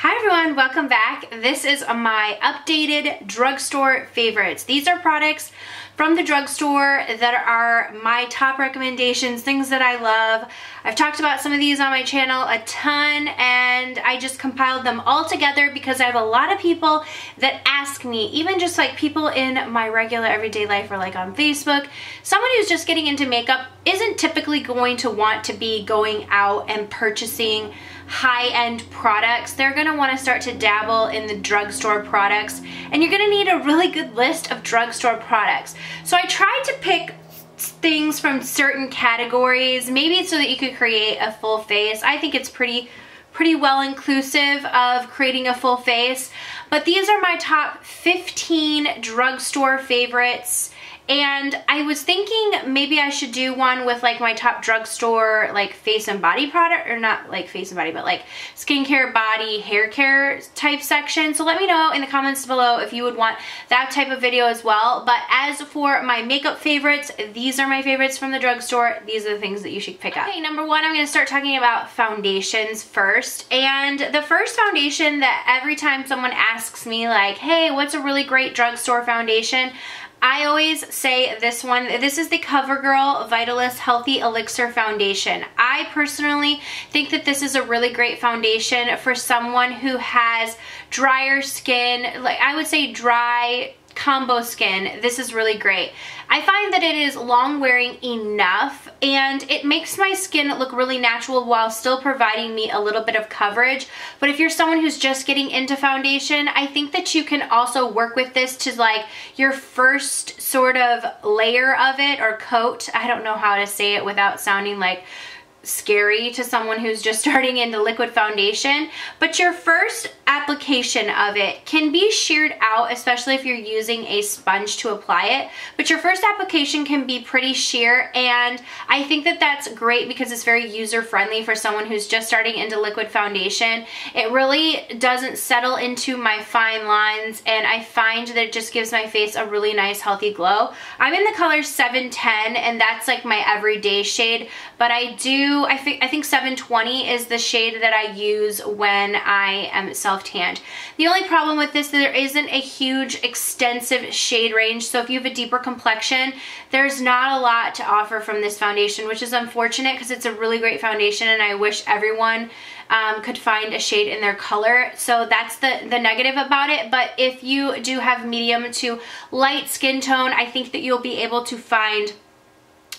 Hi everyone, welcome back. This is my updated drugstore favorites. These are products from the drugstore that are my top recommendations, things that I love. I've talked about some of these on my channel a ton, and I just compiled them all together because I have a lot of people that ask me, even just like people in my regular everyday life or like on Facebook, someone who's just getting into makeup isn't typically going to want to be going out and purchasing high-end products. They're going to want to start to dabble in the drugstore products, and you're going to need a really good list of drugstore products. So I tried to pick things from certain categories, maybe so that you could create a full face. I think it's pretty well inclusive of creating a full face, but these are my top 15 drugstore favorites. And I was thinking maybe I should do one with like my top drugstore like face and body product, or not like face and body, but like skincare, body, hair care type section. So let me know in the comments below if you would want that type of video as well. But as for my makeup favorites, these are my favorites from the drugstore. These are the things that you should pick up. Okay, number one, I'm going to start talking about foundations first. And the first foundation that every time someone asks me like, hey, what's a really great drugstore foundation? I always say this one. This is the Covergirl Vitalist Healthy Elixir Foundation. I personally think that this is a really great foundation for someone who has drier skin, like I would say dry combo skin. This is really great. I find that it is long wearing enough, and it makes my skin look really natural while still providing me a little bit of coverage. But if you're someone who's just getting into foundation, I think that you can also work with this to like your first sort of layer of it, or coat. I don't know how to say it without sounding like scary to someone who's just starting into liquid foundation, but your first application of it can be sheared out, especially if you're using a sponge to apply it. But your first application can be pretty sheer, and I think that that's great because it's very user-friendly for someone who's just starting into liquid foundation. It really doesn't settle into my fine lines, and I find that it just gives my face a really nice healthy glow. I'm in the color 710, and that's like my everyday shade, but I think 720 is the shade that I use when I am self-tanned. The only problem with this, there isn't a huge extensive shade range, so if you have a deeper complexion, there's not a lot to offer from this foundation, which is unfortunate because it's a really great foundation, and I wish everyone could find a shade in their color. So that's the negative about it. But if you do have medium to light skin tone, I think that you'll be able to find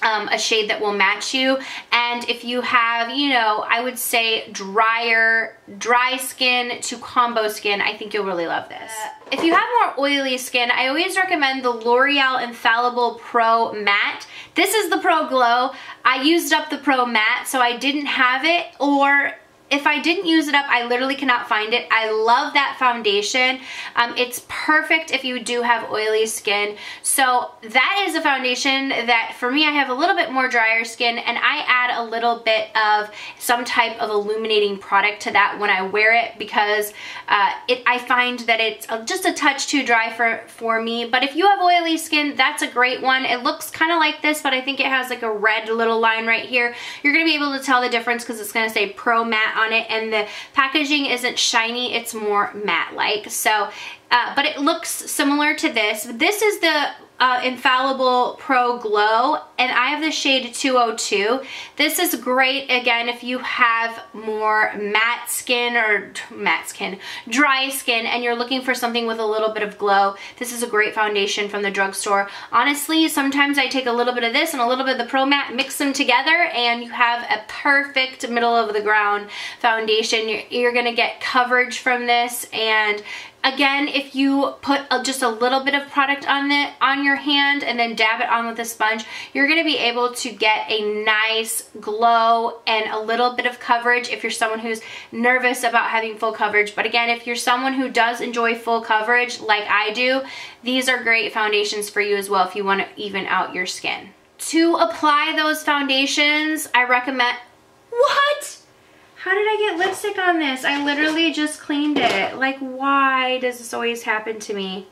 a shade that will match you. And if you have, you know, I would say dry skin to combo skin, I think you'll really love this. If you have more oily skin, I always recommend the L'Oreal Infallible Pro Matte. This is the Pro Glow. I used up the Pro Matte, so I didn't have it, or if I didn't use it up, I literally cannot find it. I love that foundation. It's perfect if you do have oily skin. So that is a foundation that for me, I have a little bit more drier skin, and I add a little bit of some type of illuminating product to that when I wear it, because I find that it's just a touch too dry for me. But if you have oily skin, that's a great one. It looks kind of like this, but I think it has like a red little line right here. You're going to be able to tell the difference because it's going to say Pro Matte on it, and the packaging isn't shiny, it's more matte-like. So but it looks similar to this. This is the Infallible Pro Glow, and I have the shade 202. This is great, again, if you have more matte skin or dry skin, and you're looking for something with a little bit of glow. This is a great foundation from the drugstore. Honestly, sometimes I take a little bit of this and a little bit of the Pro Matte, mix them together, and you have a perfect middle of the ground foundation. You're gonna get coverage from this, and again, if you put just a little bit of product on your hand and then dab it on with a sponge, you're going to be able to get a nice glow and a little bit of coverage if you're someone who's nervous about having full coverage. But again, if you're someone who does enjoy full coverage like I do, these are great foundations for you as well if you want to even out your skin. To apply those foundations, I recommend... What? How did I get lipstick on this? I literally just cleaned it. Like, why does this always happen to me?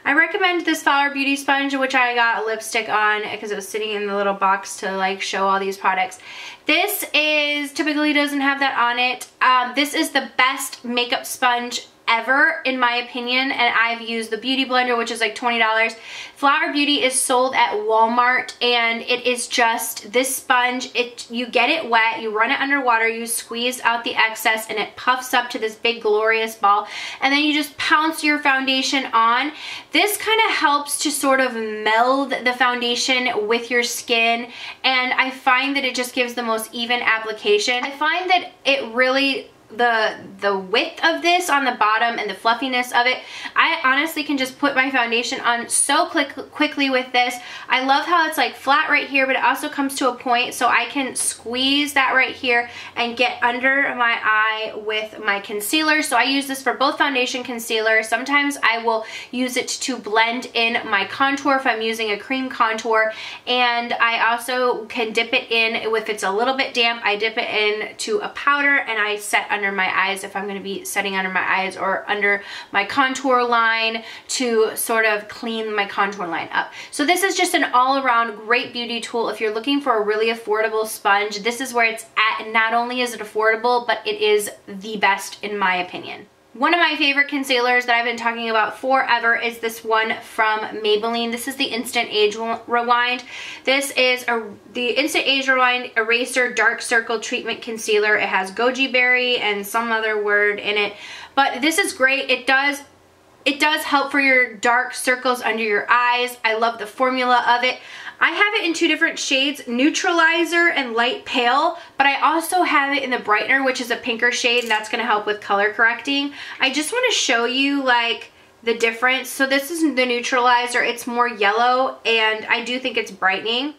I recommend this Flower Beauty sponge, which I got a lipstick on because it was sitting in the little box to like show all these products. This is, typically doesn't have that on it. This is the best makeup sponge ever in my opinion, and I've used the Beauty Blender, which is like $20. Flower Beauty is sold at Walmart, and it is just this sponge. You get it wet, you run it under water, you squeeze out the excess, and it puffs up to this big glorious ball, and then you just pounce your foundation on. This kind of helps to sort of meld the foundation with your skin, and I find that it just gives the most even application. I find that it really, the width of this on the bottom and the fluffiness of it, I honestly can just put my foundation on so quickly with this. I love how it's like flat right here, but it also comes to a point so I can squeeze that right here and get under my eye with my concealer. So I use this for both foundation, concealer. Sometimes I will use it to blend in my contour if I'm using a cream contour, and I also can dip it in. If it's a little bit damp, I dip it in to a powder and I set under my eyes if I'm going to be setting under my eyes or under my contour line to sort of clean my contour line up. So this is just an all-around great beauty tool. If you're looking for a really affordable sponge, this is where it's at. And not only is it affordable, but it is the best in my opinion. One of my favorite concealers that I've been talking about forever is this one from Maybelline. This is the Instant Age Rewind. This is the Instant Age Rewind Eraser Dark Circle Treatment Concealer. It has goji berry and some other word in it, but this is great. It does help for your dark circles under your eyes. I love the formula of it. I have it in two different shades, Neutralizer and Light Pale, but I also have it in the Brightener, which is a pinker shade, and that's going to help with color correcting. I just want to show you like the difference. So this is the Neutralizer. It's more yellow, and I do think it's brightening.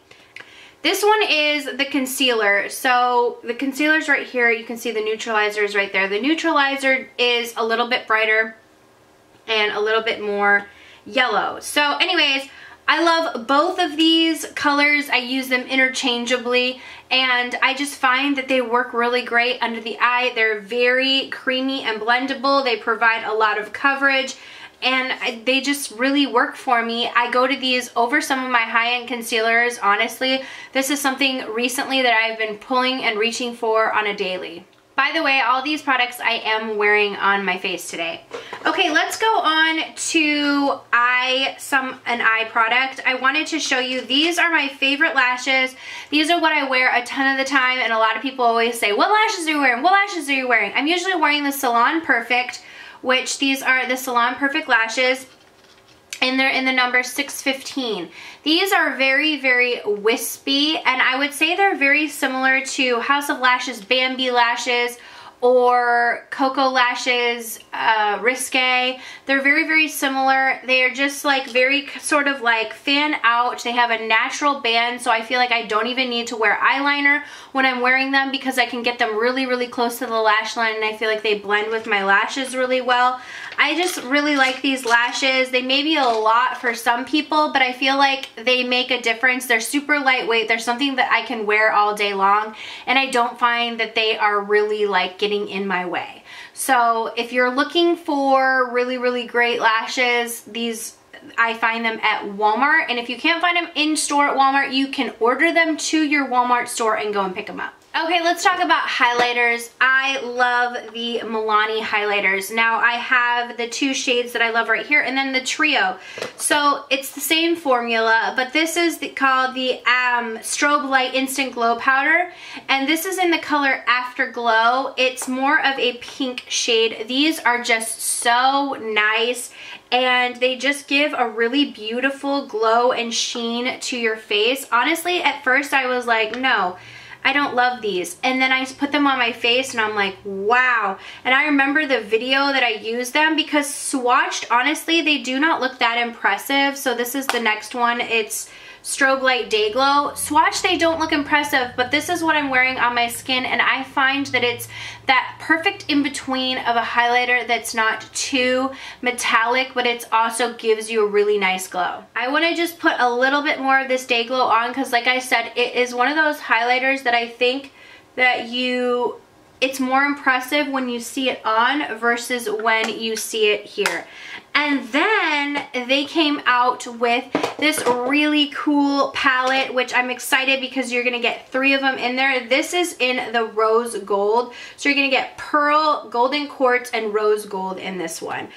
This one is the concealer. So the concealer's right here. You can see the Neutralizer is right there. The Neutralizer is a little bit brighter and a little bit more yellow. So anyways, I love both of these colors. I use them interchangeably, and I just find that they work really great under the eye. They're very creamy and blendable. They provide a lot of coverage, and they just really work for me. I go to these over some of my high-end concealers. Honestly, this is something recently that I've been pulling and reaching for on a daily. By the way, all these products I am wearing on my face today. Okay, let's go on to an eye product. I wanted to show you, these are my favorite lashes. These are what I wear a ton of the time, and a lot of people always say, what lashes are you wearing? What lashes are you wearing? I'm usually wearing the Salon Perfect, which these are the Salon Perfect lashes, and they're in the number 615. These are very, very wispy, and I would say they're very similar to House of Lashes Bambi lashes or Coco Lashes Risque. They're very, very similar. They are just like very sort of like fan out. They have a natural band, so I feel like I don't even need to wear eyeliner when I'm wearing them because I can get them really, really close to the lash line, and I feel like they blend with my lashes really well. I just really like these lashes. They may be a lot for some people, but I feel like they make a difference. They're super lightweight. They're something that I can wear all day long, and I don't find that they are really like getting in my way. So if you're looking for really, really great lashes, these I find them at Walmart, and if you can't find them in store at Walmart, you can order them to your Walmart store and go and pick them up. Okay, let's talk about highlighters. I love the Milani highlighters. Now I have the two shades that I love right here, and then the trio. So it's the same formula, but this is called the Strobelight Instant Glow Powder, and this is in the color Afterglow. It's more of a pink shade. These are just so nice, and they just give a really beautiful glow and sheen to your face. Honestly, at first I was like, no, I don't love these. And then I put them on my face and I'm like, wow. And I remember the video that I used them because swatched, honestly, they do not look that impressive. So this is the next one. It's Strobelight Day Glow. Swatch, they don't look impressive, but this is what I'm wearing on my skin, and I find that it's that perfect in-between of a highlighter that's not too metallic, but it also gives you a really nice glow. I want to just put a little bit more of this Day Glow on because, like I said, it is one of those highlighters that I think that you it's more impressive when you see it on versus when you see it here. And then they came out with this really cool palette, which I'm excited because you're gonna get 3 of them in there. This is in the rose gold. So you're gonna get pearl, golden quartz, and rose gold in this one.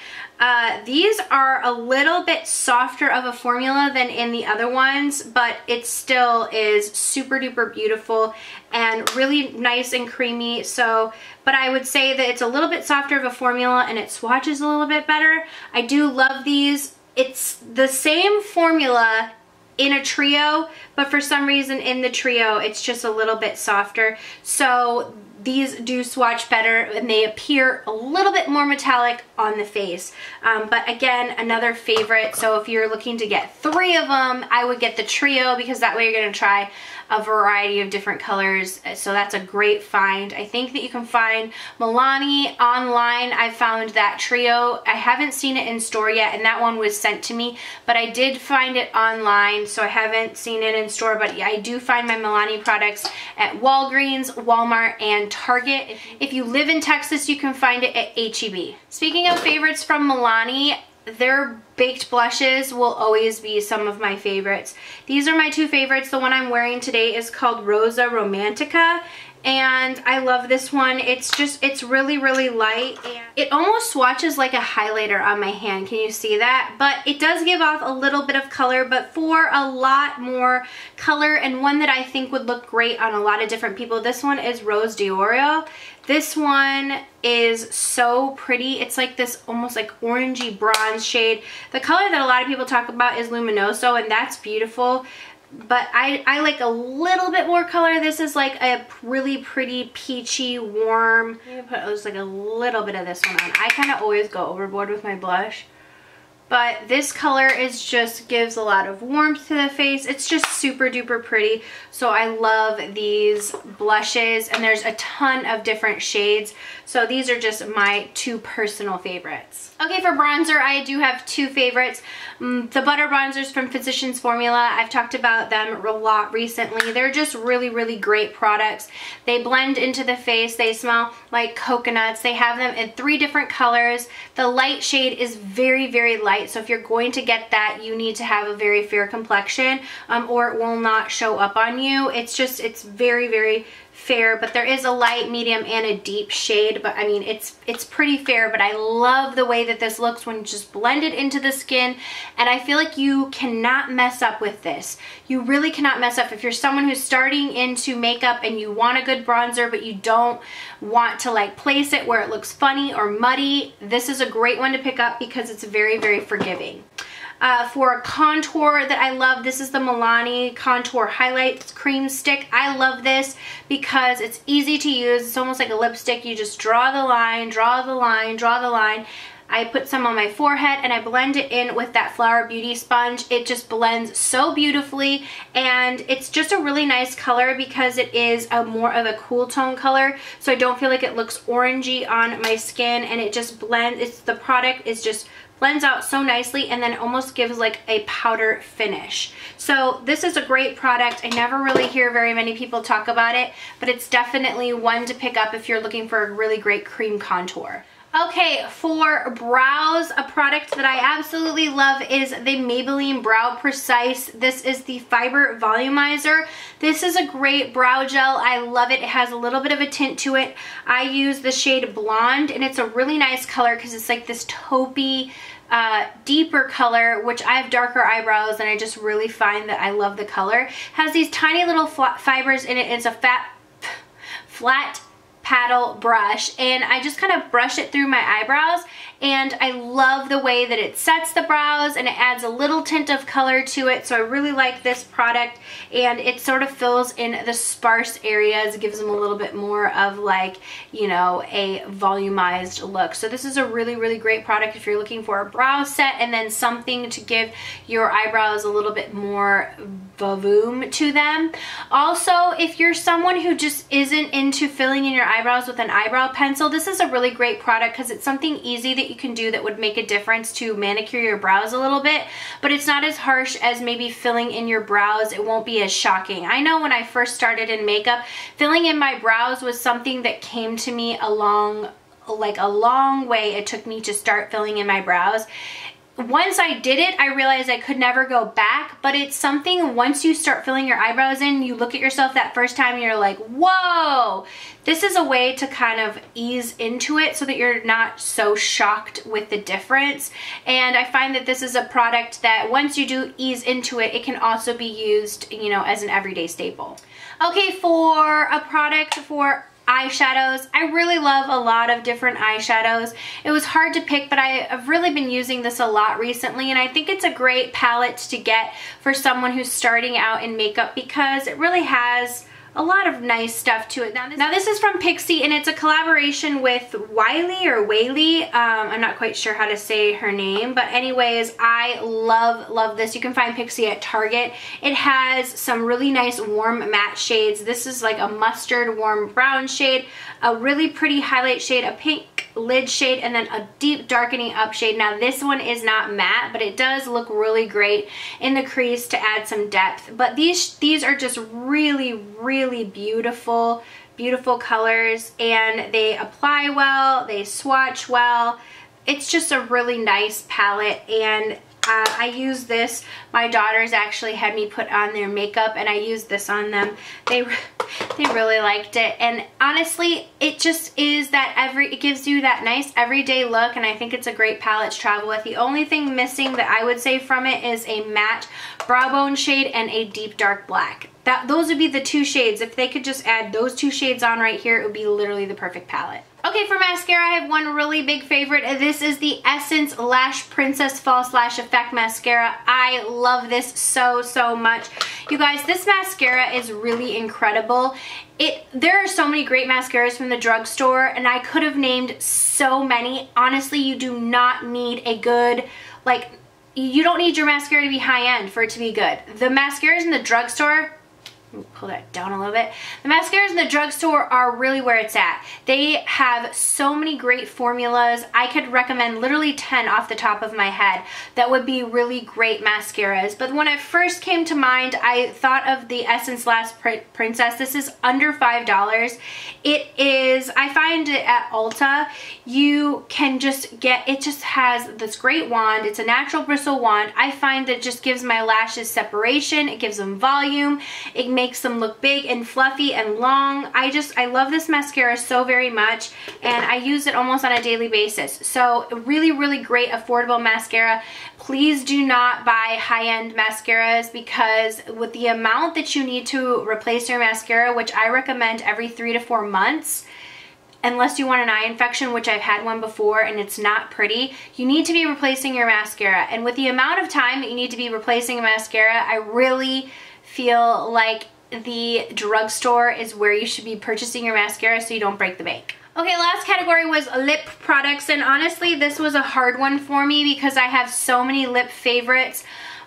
These are a little bit softer of a formula than in the other ones, but it still is super duper beautiful and really nice and creamy. So, but I would say that it's a little bit softer of a formula and it swatches a little bit better. I do love these. It's the same formula in a trio, but for some reason in the trio it's just a little bit softer. So these do swatch better and they appear a little bit more metallic on the face. But again, another favorite. So if you're looking to get 3 of them, I would get the trio because that way you're gonna try a variety of different colors. So that's a great find. I think that you can find Milani online. I found that trio. I haven't seen it in store yet, and that one was sent to me, but I did find it online, so I haven't seen it in store, but I do find my Milani products at Walgreens, Walmart, and Target. If you live in Texas, you can find it at H-E-B. Speaking of favorites from Milani, their baked blushes will always be some of my favorites. These are my 2 favorites. The one I'm wearing today is called Rosa Romantica, and I love this one. It's really, really light, and it almost swatches like a highlighter on my hand. Can you see that? But it does give off a little bit of color, but for a lot more color, and one that I think would look great on a lot of different people. This one is Rose d'Oro. This one is so pretty. It's like this almost like orangey bronze shade. The color that a lot of people talk about is Luminoso, and that's beautiful. But I like a little bit more color. This is like a really pretty peachy, warm. I'm gonna put just like a little bit of this one on. I kind of always go overboard with my blush. But this color is just gives a lot of warmth to the face. It's just super duper pretty. So I love these blushes, and there's a ton of different shades. So these are just my 2 personal favorites. Okay, for bronzer, I do have 2 favorites. The butter bronzers from Physicians Formula. I've talked about them a lot recently. They're just really, really great products. They blend into the face. They smell like coconuts. They have them in 3 different colors. The light shade is very, very light. So if you're going to get that, you need to have a very fair complexion, or it will not show up on you. It's very, very fair, but there is a light, medium, and a deep shade. But I mean, it's pretty fair, but I love the way that this looks when just blended into the skin, and I feel like you cannot mess up with this. You really cannot mess up. If you're someone who's starting into makeup and you want a good bronzer, but you don't want to like place it where it looks funny or muddy, this is a great one to pick up because it's very, very forgiving. For a contour that I love, this is the Milani Contour Highlight Cream Stick. I love this because it's easy to use. It's almost like a lipstick. You just draw the line, draw the line, draw the line. I put some on my forehead and I blend it in with that Flower Beauty sponge. It just blends so beautifully, and it's just a really nice color because it is a more of a cool tone color, so I don't feel like it looks orangey on my skin, and it just blends. The product is just blends out so nicely, and then almost gives like a powder finish. So this is a great product. I never really hear very many people talk about it, but it's definitely one to pick up if you're looking for a really great cream contour. Okay, for brows, a product that I absolutely love is the Maybelline Brow Precise. This is the Fiber Volumizer. This is a great brow gel. I love it. It has a little bit of a tint to it. I use the shade Blonde, and it's a really nice color because it's like this taupey, deeper color, which I have darker eyebrows, and I just really find that I love the color. It has these tiny little fibers in it. It's a flat paddle brush, and I just kind of brush it through my eyebrows, and I love the way that it sets the brows and it adds a little tint of color to it. So I really like this product, and it sort of fills in the sparse areas. It gives them a little bit more of like, you know, a volumized look. So this is a really, really great product if you're looking for a brow set and then something to give your eyebrows a little bit more volume to them. Also, if you're someone who just isn't into filling in your eyebrows with an eyebrow pencil, this is a really great product because it's something easy that that you can do that would make a difference to manicure your brows a little bit, but it's not as harsh as maybe filling in your brows. It won't be as shocking. I know when I first started in makeup, filling in my brows was something that came to me a long way. It took me to start filling in my brows. Once I did it, I realized I could never go back, but it's something, once you start filling your eyebrows in, you look at yourself that first time and you're like, whoa! This is a way to kind of ease into it so that you're not so shocked with the difference. And I find that this is a product that once you do ease into it, it can also be used, you know, as an everyday staple. Okay, for a product for eyeshadows, I really love a lot of different eyeshadows. It was hard to pick, but I've really been using this a lot recently, and I think it's a great palette to get for someone who's starting out in makeup because it really has a lot of nice stuff to it. Now this is from Pixi, and it's a collaboration with Wiley. I'm not quite sure how to say her name, but anyways, I love this. You can find Pixi at Target. It has some really nice warm matte shades. This is like a mustard warm brown shade, a really pretty highlight shade, a pink lid shade, and then a deep darkening up shade. Now this one is not matte, but it does look really great in the crease to add some depth. But these are just really beautiful colors, and they apply well, they swatch well. It's just a really nice palette, and I use this. My daughters actually had me put on their makeup, and I used this on them. They really liked it, and honestly, it just is that it gives you that nice everyday look, and I think it's a great palette to travel with. The only thing missing that I would say from it is a matte brow bone shade and a deep dark black. Those would be the two shades. If they could just add those two shades on right here, it would be literally the perfect palette. Okay, for mascara, I have one really big favorite. This is the Essence Lash Princess False Lash Effect Mascara. I love this so much. You guys, this mascara is really incredible. There are so many great mascaras from the drugstore, and I could have named so many. Honestly, you do not need a good, you don't need your mascara to be high-end for it to be good. The mascaras in the drugstore, pull that down a little bit. The mascaras in the drugstore are really where it's at. They have so many great formulas. I could recommend literally 10 off the top of my head that would be really great mascaras. But when it first came to mind, I thought of the Essence Lash Princess. This is under $5. It is, I find it at Ulta. You can just get, it just has this great wand. It's a natural bristle wand. I find that it just gives my lashes separation. It gives them volume. It makes them look big and fluffy and long. I love this mascara so very much, and I use it almost on a daily basis. So really great affordable mascara. Please do not buy high-end mascaras, because with the amount that you need to replace your mascara, which I recommend every 3 to 4 months, unless you want an eye infection, which I've had one before and it's not pretty, you need to be replacing your mascara. And with the amount of time that you need to be replacing a mascara, I really feel like the drugstore is where you should be purchasing your mascara so you don't break the bank. Okay, last category was lip products, and honestly this was a hard one for me because I have so many lip favorites,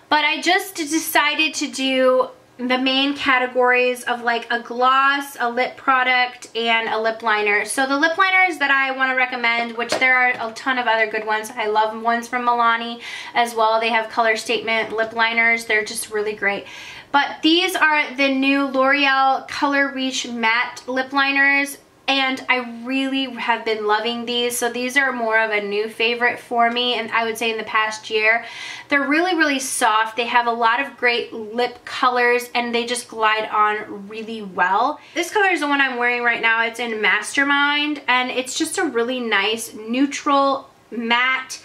but I just decided to do the main categories of like a gloss, a lip product, and a lip liner. So the lip liners that I want to recommend, which there are a ton of other good ones. I love ones from Milani as well. They have color statement lip liners. They're just really great. But these are the new L'Oreal Color Reach Matte Lip Liners, and I really have been loving these. So these are more of a new favorite for me, and I would say in the past year. They're really soft. They have a lot of great lip colors, and they just glide on really well. This color is the one I'm wearing right now. It's in Mastermind, and it's just a really nice neutral matte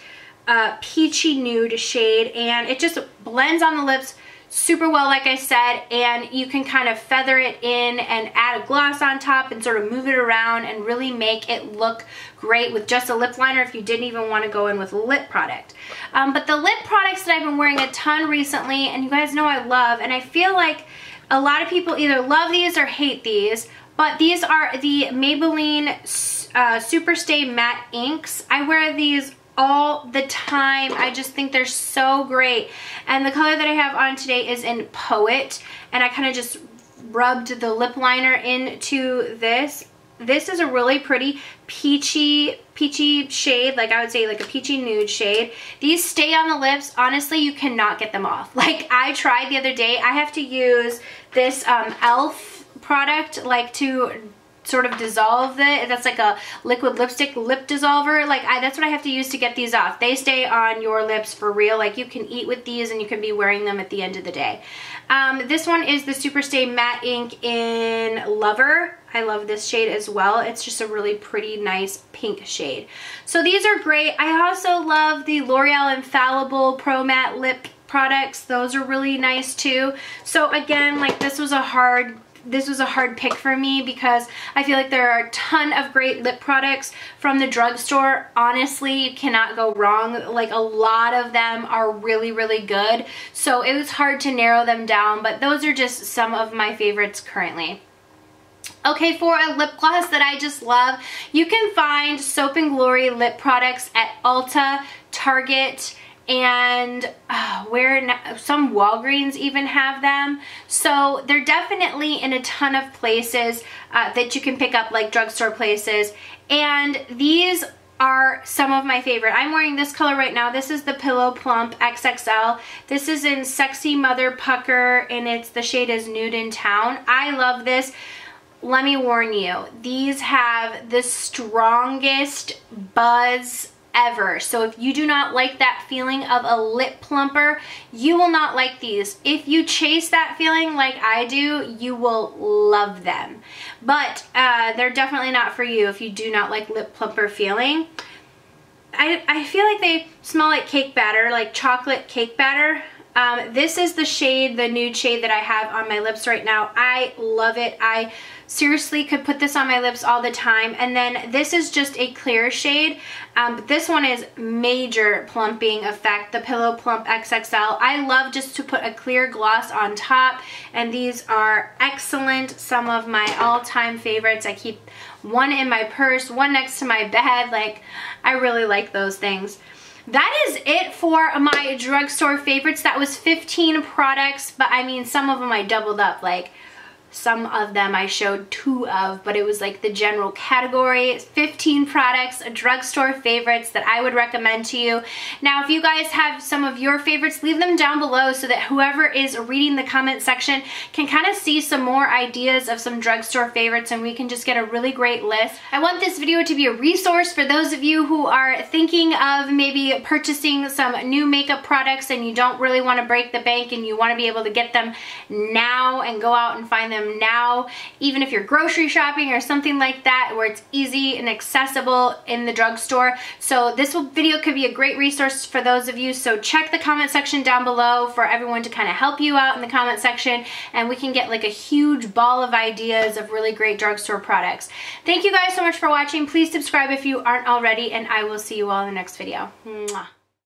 peachy nude shade, and it just blends on the lips super well, like I said, and you can kind of feather it in and add a gloss on top and sort of move it around and really make it look great with just a lip liner if you didn't even want to go in with a lip product. But the lip products that I've been wearing a ton recently, and you guys know I love, and I feel like a lot of people either love these or hate these, but these are the Maybelline Superstay Matte Inks. I wear these all the time. I just think they're so great. And the color that I have on today is in Poet, and I kind of just rubbed the lip liner into this, This is a really pretty peachy shade, like I would say like a peachy nude shade. These stay on the lips. Honestly, you cannot get them off. Like I tried the other day. I have to use this e.l.f. product like to sort of dissolve it. That's like a liquid lipstick lip dissolver. Like that's what I have to use to get these off. They stay on your lips for real. Like you can eat with these and you can be wearing them at the end of the day. This one is the Superstay Matte Ink in Lover. I love this shade as well. It's just a really pretty, nice pink shade. So these are great. I also love the L'Oreal Infallible Pro Matte Lip products. Those are really nice too. So again, like this was a hard pick for me because I feel like there are a ton of great lip products from the drugstore. Honestly, you cannot go wrong. Like a lot of them are really, really good. So it was hard to narrow them down, but those are just some of my favorites currently. Okay, for a lip gloss that I just love, you can find Soap & Glory lip products at Ulta, Target, and some Walgreens even have them. So they're definitely in a ton of places that you can pick up, like drugstore places. And these are some of my favorite. I'm wearing this color right now. This is the Pillow Plump XXL. This is in Sexy Mother Pucker, and the shade is Nude in Town. I love this. Let me warn you, these have the strongest buzz ever. So if you do not like that feeling of a lip plumper, you will not like these. If you chase that feeling like I do, you will love them. But they're definitely not for you if you do not like lip plumper feeling. I feel like they smell like cake batter, like chocolate cake batter. This is the shade, the nude shade that I have on my lips right now. I love it. I seriously could put this on my lips all the time. And then this is just a clear shade. But this one is major plumping effect, the Pillow Plump XXL. I love just to put a clear gloss on top, and these are excellent. Some of my all-time favorites. I keep one in my purse, one next to my bed. Like, I really like those things. That is it for my drugstore favorites. That was 15 products, but I mean, some of them I doubled up. Like, some of them I showed 2 of, but it was like the general category. 15 products, drugstore favorites that I would recommend to you. Now, if you guys have some of your favorites, leave them down below so that whoever is reading the comment section can kind of see some more ideas of some drugstore favorites, and we can just get a really great list. I want this video to be a resource for those of you who are thinking of maybe purchasing some new makeup products and you don't really want to break the bank and you want to be able to get them now and go out and find them now, even if you're grocery shopping or something like that, where it's easy and accessible in the drugstore. So this video could be a great resource for those of you. So check the comment section down below for everyone to kind of help you out in the comment section, and we can get like a huge ball of ideas of really great drugstore products. Thank you guys so much for watching. Please subscribe if you aren't already, and I will see you all in the next video. Mwah.